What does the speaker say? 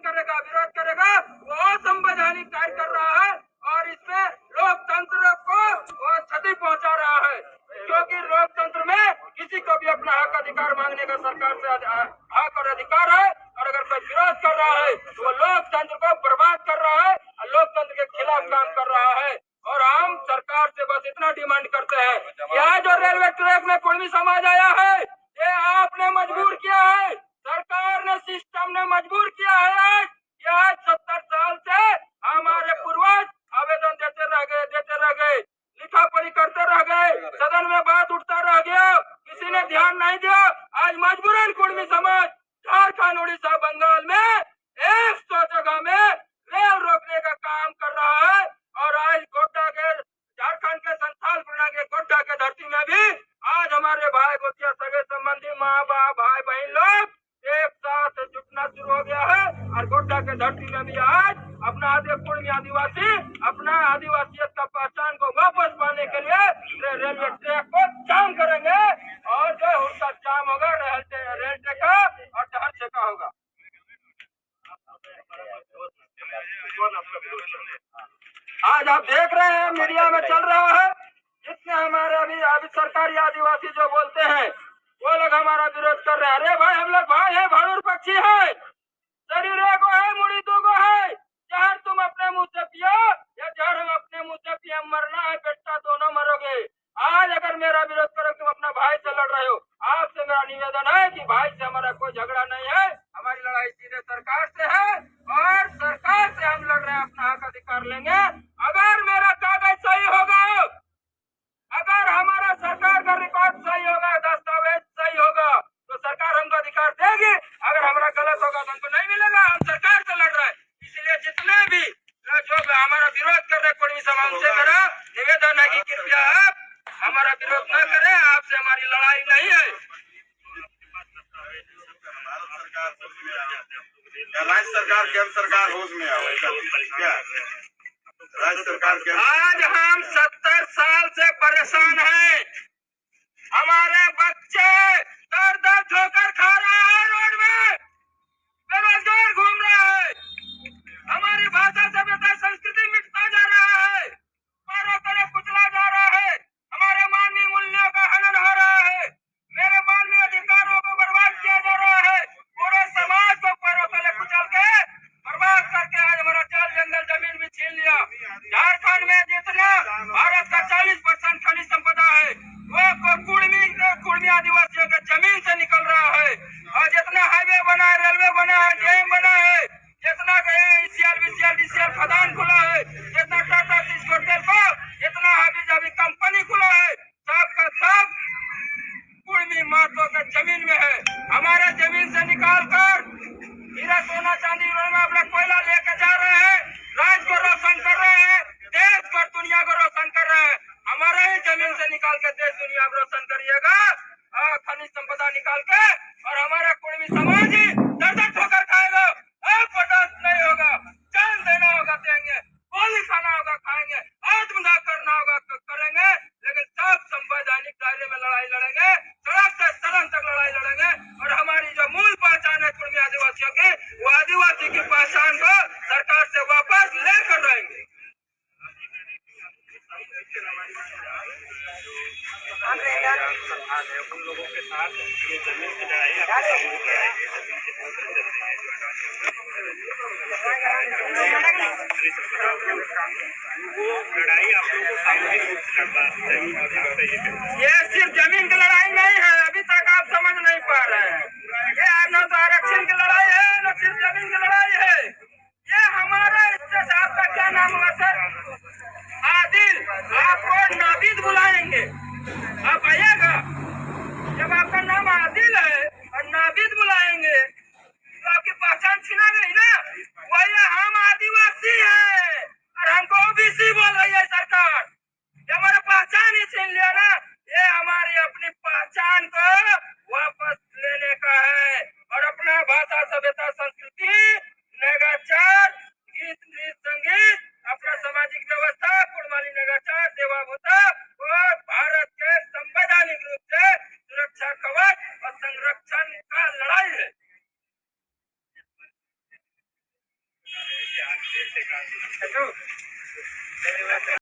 करेगा, विरोध करेगा, वो असंवैधानिक कार्य कर रहा है और इसमें लोकतंत्र को वो क्षति पहुंचा रहा है। क्योंकि लोकतंत्र में किसी को भी अपना हक अधिकार मांगने का सरकार से हक और अधिकार है, और अगर कोई विरोध कर रहा है तो वो लोकतंत्र को बर्बाद कर रहा है और लोकतंत्र के खिलाफ काम कर रहा है। और हम सरकार से बस इतना डिमांड करते हैं, यहाँ जो रेलवे ट्रैक में कुर्मी समाज आया है, ये आपने मजबूर किया है, सरकार ने, सिस्टम ने मजबूर किया है। आज 70 साल से हमारे पूर्वज आवेदन देते रह गए, लिखा पढ़ी करते रह गए, सदन में बात उठता रह गया, किसी ने ध्यान नहीं दिया। आज मजबूरन कुर्मी समाज झारखंड, उड़ीसा, बंगाल में 100 जगह में रेल रोकने का काम कर रहा है। और आज गोड्डा के, झारखंड के संथाल परगना के गोड्डा के धरती में भी आज हमारे भाई गोतिया, सगे संबंधी, माँ बाप, भाई बहन लोग एक साथ जुटना शुरू हो गया है। और गोड्डा के धरती में भी आज अपना कुर्मी आदिवासी अपना आदिवासियत का पहचान को वापस पाने के लिए रेलवे ट्रैक को जाम करेंगे। और जो उनका जाम होगा रेल ट्रैक का और जहाज का होगा। आज आप देख रहे हैं मीडिया में चल रहा है, जितने हमारे अभी सरकारी आदिवासी जो बोलते हैं वो लोग हमारा विरोध कर रहे हैं। अरे भाई, हम लोग भाई है, भाड़ूर पक्षी है, शरीर एगो है, मुड़ी दूगो है। जहर तुम अपने मुंह से पियो या जहर हम अपने मुंह से पिए, मरना है बेटा, दोनों मरोगे। आज अगर मेरा विरोध करो, तुम अपना भाई से लड़ रहे हो, आपसे मेरा निवेदन है कि भाई से हमारा कोई झगड़ा नहीं है, हमारी लड़ाई सीधे सरकार से है और सरकार से हम लड़ रहे हैं, अपना हक अधिकार लेंगे। अगर मेरा कागज सही होगा, अगर हमारा सरकार का रिकॉर्ड सही होगा, दस्तावेज सही होगा, तो सरकार हमको अधिकार देगी। अगर हमारा गलत होगा तो हमको नहीं मिलेगा। हम सरकार से लड़ रहे हैं, इसलिए जितने भी जो हमारा विरोध कर रहे कुर्मी समाज से मेरा निवेदन है कि कृपया आप हमारा विरोध न करें, आपसे हमारी लड़ाई नहीं है। राज्य सरकार, केंद्र सरकार होश में आओ क्या? राज्य सरकार के आज हम 70 साल से परेशान हैं, हमारे बच्चे दर दर ठोकर खा रहा है, रोड में बेरोजगार घूम रहा है, हमारी भाषा सभ्यता संस्कृति मिटता जा रहा है, पैरों तले कुचला जा रहा है, हमारे मानवीय मूल्यों का हनन हो रहा है, मेरे मानवीय अधिकारों को बर्बाद किया जा रहा है, पूरे समाज को पैरों तले कुचल के बर्बाद करके आज हमारा जल जंगल जमीन भी छीन लिया। झारखंड में जितना भारत का 40% खनिज संपदा है वो कुर्मी आदिवासियों के जमीन से निकल रहा है। और जितना हाईवे बना है, रेलवे बना है, डैम बना है, जितना DCL खदान खुला है, जितना टाटा टेल्को, जितना हाबी कंपनी खुला है, सब का सब कुर्मी मातों के जमीन में है। हमारे जमीन से निकाल कर हीरा, सोना, चांदी, अपना कोयला लेकर जा रहे हैं, राज्य को रोशन कर रहे हैं, देश को, दुनिया को रोशन कर रहे हैं। हमारे ही जमीन से निकाल के देश दुनिया को रोशन करिएगा, खनिज संपदा निकाल के, और हमारा कुर्मी समाज ही दर ठोकर खाएगा। अब बर्दाश्त नहीं होगा, जान देना होगा देंगे, गोली खाना होगा खाएंगे, आत्मदाह करना होगा करेंगे, लेकिन सब संवैधानिक दायरे में लड़ाई लड़ेंगे, सड़क से सदन तक लड़ाई लड़ेंगे। और हमारी जो मूल पहचान है कुर्मी आदिवासियों की, वो आदिवासी की पहचान को सरकार से वापस लेकर रहेंगे। उन लोगों के साथ ये जमीन की लड़ाई वो लड़ाई आप लोगों को सामूहिक रूप से लड़ना चाहिए। ये सिर्फ जमीन की लड़ाई नहीं है, अभी तक आप समझ नहीं पा रहे हैं। ये न तो आरक्षण की लड़ाई है, न सिर्फ जमीन की लड़ाई है। ये हमारा स्टेट, आपका क्या नाम होगा सर? आदिल। आपको नाबिद बुलाएंगे, आप आइएगा। जब आपका नाम आदिल है और नाबिद बुलाएंगे तो आपकी पहचान छीना गई ना। वही हम आदिवासी है और हमको OBC बोल रही है सरकार, ये हमारा पहचान ही छीन लिया ना। ये हमारी अपनी पहचान को वापस लेने का है और अपना भाषा, सभ्यता, संस्कृति, नगाचार, गीत, नृत्य, संगीत, अपना सामाजिक व्यवस्था, कुड़माली, नगाचार, देवाभूता और भारत के संवैधानिक रूप से सुरक्षा कवच और संरक्षण का लड़ाई है। हेलो